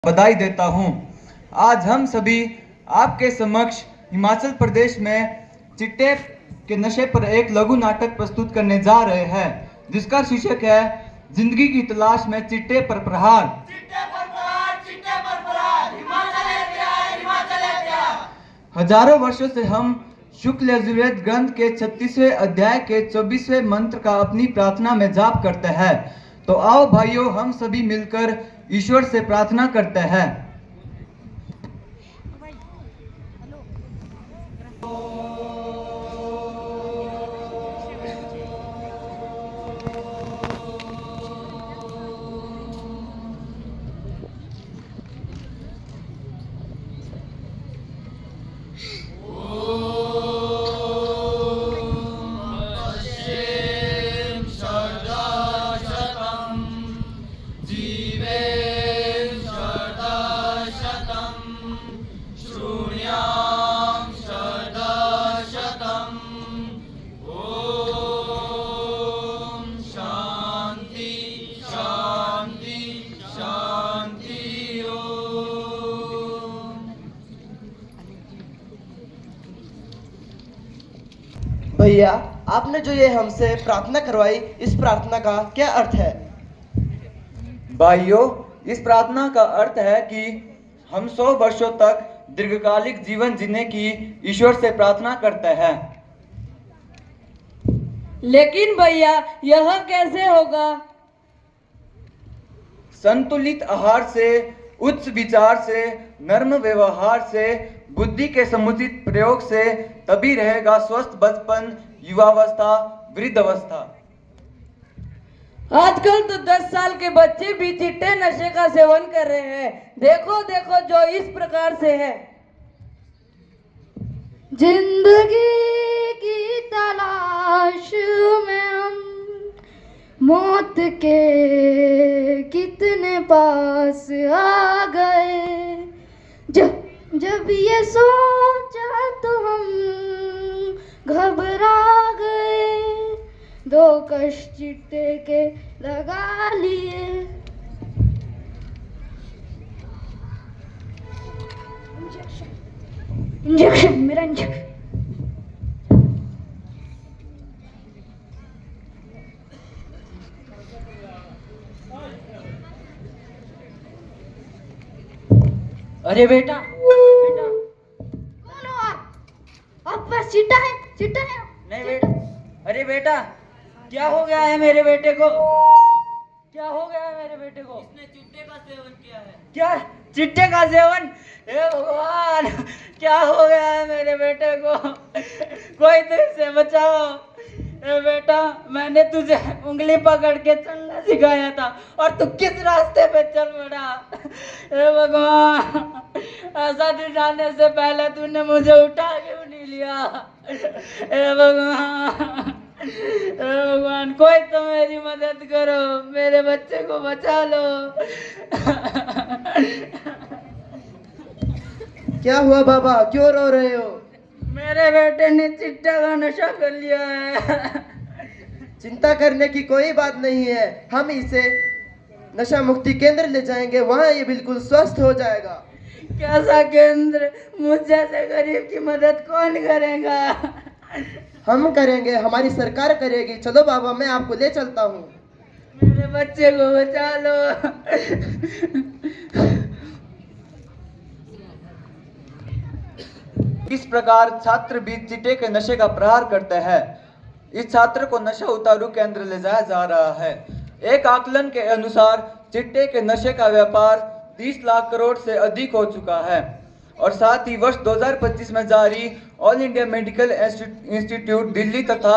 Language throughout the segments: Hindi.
बधाई देता हूं। आज हम सभी आपके समक्ष हिमाचल प्रदेश में चिट्टे के नशे पर एक लघु नाटक प्रस्तुत करने जा रहे हैं, जिसका शीर्षक है जिंदगी की तलाश में चिट्टे पर प्रहार। चिट्टे पर प्रहार, चिट्टे पर प्रहार, हिमाचल है क्या, हिमाचल है क्या। हजारों वर्षों से हम शुक्ल यजुर्वेद ग्रंथ के 36वें अध्याय के 24वें मंत्र का अपनी प्रार्थना में जाप करते हैं। तो आओ भाइयों, हम सभी मिलकर ईश्वर से प्रार्थना करते हैं। भैया, आपने जो ये हमसे प्रार्थना करवाई, इस प्रार्थना का क्या अर्थ है? भाइयों, इस प्रार्थना का अर्थ है कि हम 100 वर्षों तक दीर्घकालिक जीवन जीने की ईश्वर से प्रार्थना करते हैं। लेकिन भैया, यह कैसे होगा? संतुलित आहार से, उच्च विचार से, नर्म व्यवहार से, बुद्धि के समुचित प्रयोग से तभी रहेगा स्वस्थ बचपन, युवावस्था, वृद्धावस्था। आजकल तो 10 साल के बच्चे भी चिट्टे नशे का सेवन कर रहे हैं। देखो देखो, जो इस प्रकार से है। जिंदगी की तलाश में हम मौत के कितने पास आ गए। जब ये सोचा तो हम घबरा गए। 2 कश चिट्टे के लगा लिए। इंजेक्शन, मेरा इंजेक्शन। अरे बेटा, बेटा। कौन हो आप पास चिट्टा है? चिट्टा है? नहीं बेटा। अरे बेटा, क्या हो गया है मेरे बेटे को? क्या हो गया है मेरे बेटे को? इसने चिट्टे का सेवन किया है। क्या? चिट्टे का सेवन? हे भगवान, क्या हो गया है मेरे बेटे को? कोई तो इसे बचाओ। ए बेटा, मैंने तुझे उंगली पकड़ के चलना सिखाया था और तू किस रास्ते पे चल पड़ा। हे भगवान, ऐसा दिन आने से पहले तूने मुझे उठा क्यों नहीं लिया? हे भगवान, हे भगवान, कोई तो मेरी मदद करो, मेरे बच्चे को बचा लो। क्या हुआ बाबा, क्यों रो रहे हो? मेरे बेटे ने चिट्टा का नशा कर लिया है। चिंता करने की कोई बात नहीं है। हम इसे नशा मुक्ति केंद्र ले जाएंगे, वहाँ ये बिल्कुल स्वस्थ हो जाएगा। कैसा केंद्र? मुझ जैसे गरीब की मदद कौन करेगा? हम करेंगे, हमारी सरकार करेगी। चलो बाबा, मैं आपको ले चलता हूँ। मेरे बच्चे को बचा लो। इस प्रकार छात्र भी चिट्टे के नशे का प्रहार करते हैं। इस छात्र को नशा उतारू केंद्र ले जाया जा रहा है। एक आकलन के अनुसार चिट्टे के नशे का व्यापार 30 लाख करोड़ से अधिक हो चुका है। और साथ ही वर्ष 2025 में जारी all India medical institute Delhi तथा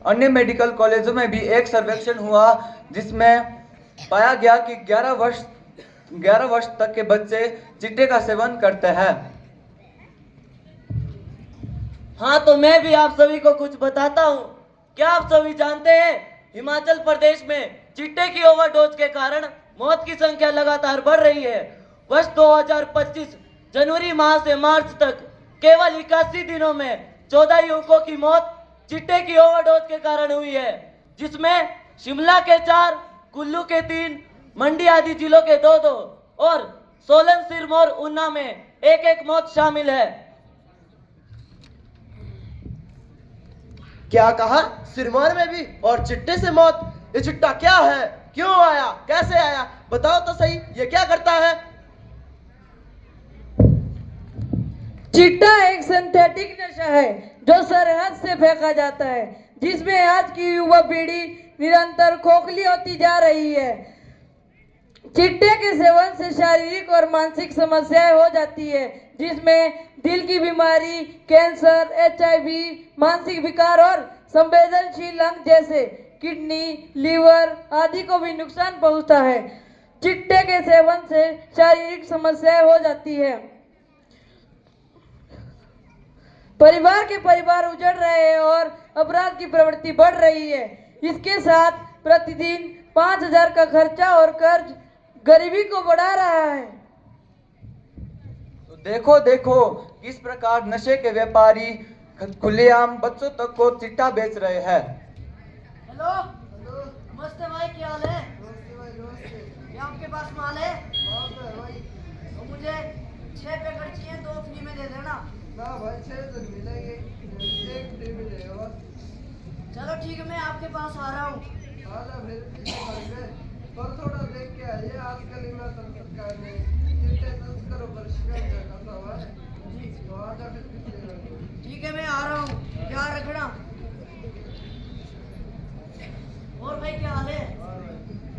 अन्य मेडिकल कॉलेजों में भी एक सर्वेक्षण हुआ, जिसमें पाया गया कि 11 वर्ष तक के बच्चे चिट्टे का सेवन करते हैं। हाँ, तो मैं भी आप सभी को कुछ बताता हूँ। क्या आप सभी जानते हैं, हिमाचल प्रदेश में चिट्टे की ओवरडोज के कारण मौत की संख्या लगातार बढ़ रही है। वर्ष 2025 जनवरी माह से मार्च तक केवल 81 दिनों में 14 युवकों की मौत चिट्टे की ओवरडोज के कारण हुई है, जिसमें शिमला के 4, कुल्लू के 3, मंडी आदि जिलों के 2 और सोलन, सिरमौर, ऊना में एक एक मौत शामिल है। क्या कहा? सिरमौर में भी? और चिट्टे से मौत? ये चिट्टा क्या है? क्यों आया? कैसे आया? बताओ तो सही, ये क्या करता है? चिट्टा एक सिंथेटिक नशा है जो सरहद से फेंका जाता है, जिसमें आज की युवा पीढ़ी निरंतर खोखली होती जा रही है। चिट्टे के सेवन से शारीरिक और मानसिक समस्याएं हो जाती है, जिसमें दिल की बीमारी, कैंसर, HIV, मानसिक विकार और संवेदनशील अंग जैसे किडनी, लीवर आदि को भी नुकसान पहुंचता है। चिट्टे के सेवन से शारीरिक समस्याएं हो जाती है। परिवार के परिवार उजड़ रहे हैं और अपराध की प्रवृत्ति बढ़ रही है। इसके साथ प्रतिदिन 5,000 का खर्चा और कर्ज गरीबी को बढ़ा रहा है। तो देखो देखो किस प्रकार नशे के व्यापारी खुलेआम बच्चों तक को चिट्टा बेच रहे हैं। हेलो नमस्ते भाई, क्या हाल है? ये आपके पास माल है? तो मुझे 6 पैकेट चाहिए, 2 फ्री में दे देना। चलो ठीक है, मैं आपके पास आ रहा हूँ। ठीक है, मैं आ रहा हूँ, ध्यान रखना। और भाई क्या हाल है?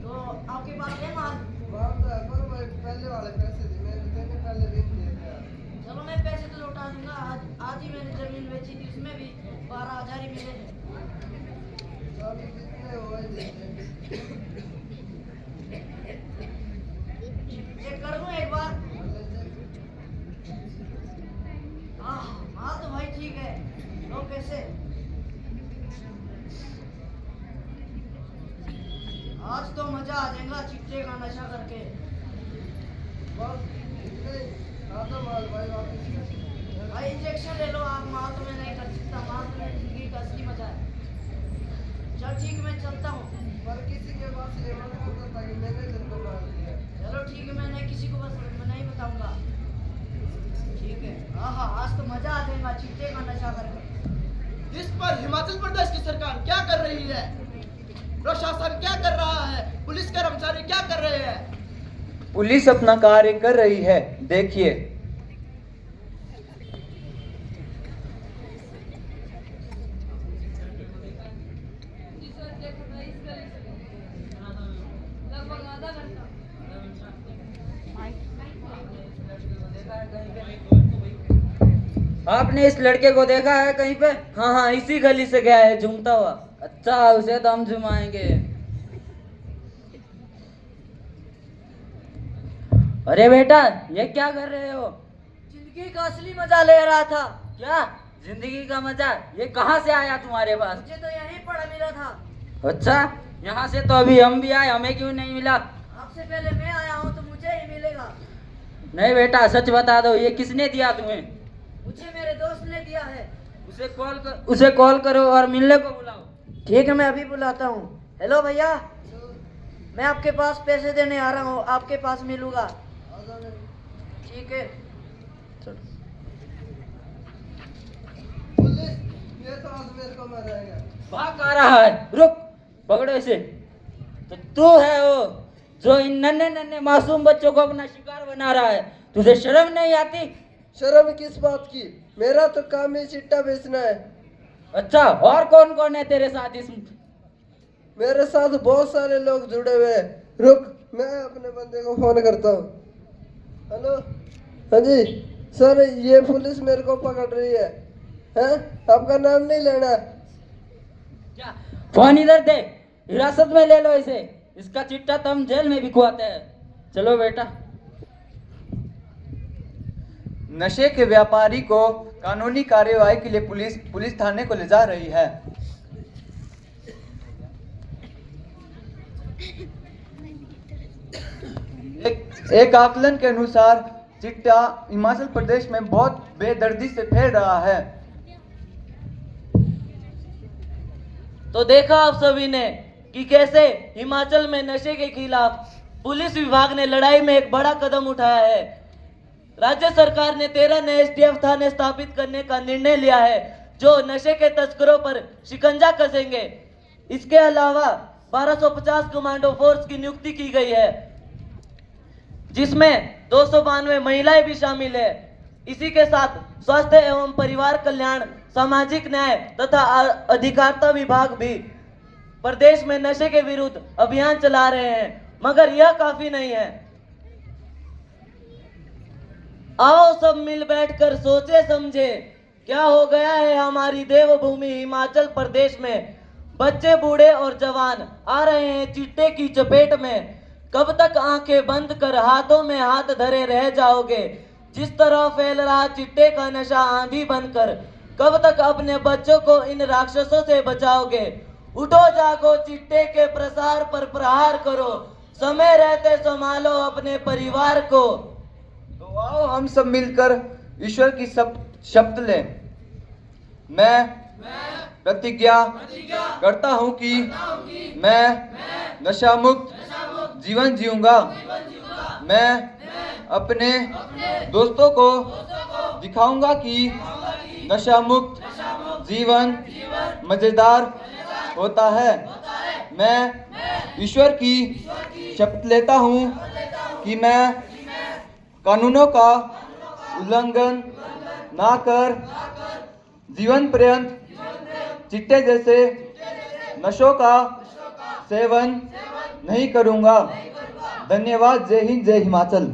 तो आपके पास है माल? चलो मैं पैसे तो लौटा दूंगा। आज ही मैंने जमीन बेची थी, उसमें भी 12,000 ही मिले थे। ये कर दूं एक बार? हाँ तो भाई ठीक है, लो पैसे। आज तो मजा आ जाएगा चिट्टे का नशा करके। भाई इंजेक्शन ले लो आप, माल तो मैं नहीं कर सकता, माल तो मेरी जिंदगी का असली मजा है। चल ठीक है, मैं चलता हूँ। चलो ठीक है, मैं किसी को बस मैं नहीं बताऊंगा। ठीक है, हाँ आज तो मजा आ जाएगा चिट्टे का नशा करके। इस पर हिमाचल प्रदेश की सरकार क्या कर रही है? प्रशासन क्या कर रहा है? पुलिस कर्मचारी क्या कर रहे हैं? पुलिस अपना कार्य कर रही है, देखिए। आपने इस लड़के को देखा है कहीं पे? हाँ हाँ, इसी गली से गया है झूमता हुआ। अच्छा, उसे तो हम जुमाएंगे। अरे बेटा, ये क्या कर रहे हो? जिंदगी का असली मजा ले रहा था। क्या जिंदगी का मजा? ये कहाँ से आया तुम्हारे पास? मुझे तो यहीं पड़ा मिला था। अच्छा, यहाँ से तो अभी हम भी आए, हमें क्यों नहीं मिला? आपसे पहले मैं आया हूँ तो मुझे ही मिलेगा। नहीं बेटा, सच बता दो, ये किसने दिया तुम्हें? मुझे मेरे दोस्त ने दिया है। उसे कॉल करो और मिलने को बुलाओ। ठीक है, मैं अभी बुलाता हूँ। हेलो भैया, मैं आपके पास पैसे देने आ रहा हूँ, आपके पास मिलूंगा। ठीक है। ये तो आज मेरे को मारेगा। भाग आ रहा है, रुक, पकड़ो इसे। तो तू है वो जो इन नन्हे नन्हे मासूम बच्चों को अपना शिकार बना रहा है? तुझे शर्म नहीं आती? शर्म किस बात की? मेरा तो काम ही चिट्टा बेचना है। अच्छा, और कौन कौन है तेरे साथ इस? मेरे साथ बहुत सारे लोग जुड़े हुए हैं। रुक, मैं अपने बंदे को फोन करता हूँ। हेलो, हाँ जी सर, ये पुलिस मेरे को पकड़ रही है। हैं? आपका नाम नहीं लेना। क्या? फोन इधर दे, हिरासत में ले लो इसे। इसका चिट्टा तो हम जेल में बिकवाते हैं। चलो बेटा। नशे के व्यापारी को कानूनी कार्यवाही के लिए पुलिस थाने को ले जा रही है। एक आकलन के अनुसार चिट्टा हिमाचल प्रदेश में बहुत बेदर्दी से फैल रहा है। तो देखा आप सभी ने कि कैसे हिमाचल में नशे के खिलाफ पुलिस विभाग ने लड़ाई में एक बड़ा कदम उठाया है। राज्य सरकार ने 13 नए STF थाने स्थापित करने का निर्णय लिया है, जो नशे के तस्करों पर शिकंजा कसेंगे। इसके अलावा 1250 कमांडो फोर्स की नियुक्ति की गई है, जिसमें 292 महिलाएं भी शामिल है। इसी के साथ स्वास्थ्य एवं परिवार कल्याण, सामाजिक न्याय तथा अधिकारिता विभाग भी प्रदेश में नशे के विरुद्ध अभियान चला रहे हैं, मगर यह काफी नहीं है। आओ सब मिल बैठकर सोचे समझे, क्या हो गया है हमारी देवभूमि हिमाचल प्रदेश में। बच्चे, बूढ़े और जवान आ रहे हैं चिट्टे की चपेट में। कब तक आंखें बंद कर हाथों में हाथ धरे रह जाओगे? जिस तरह फैल रहा चिट्टे का नशा आंधी बनकर, कब तक अपने बच्चों को इन राक्षसों से बचाओगे? उठो जागो, चिट्टे के प्रसार पर प्रहार करो, समय रहते संभालो अपने परिवार को। तो आओ हम सब मिलकर ईश्वर की शपथ लें। मैं प्रतिज्ञा करता हूं कि मैं नशा मुक्त जीवन जीऊंगा। मैं अपने दोस्तों को दिखाऊंगा कि नशा मुक्त जीवन मजेदार होता है। मैं ईश्वर की शपथ लेता हूं कि मैं कानूनों का उल्लंघन ना कर जीवन पर्यंत चिट्टे जैसे नशों का सेवन नहीं करूंगा। धन्यवाद। जय हिंद, जय हिमाचल।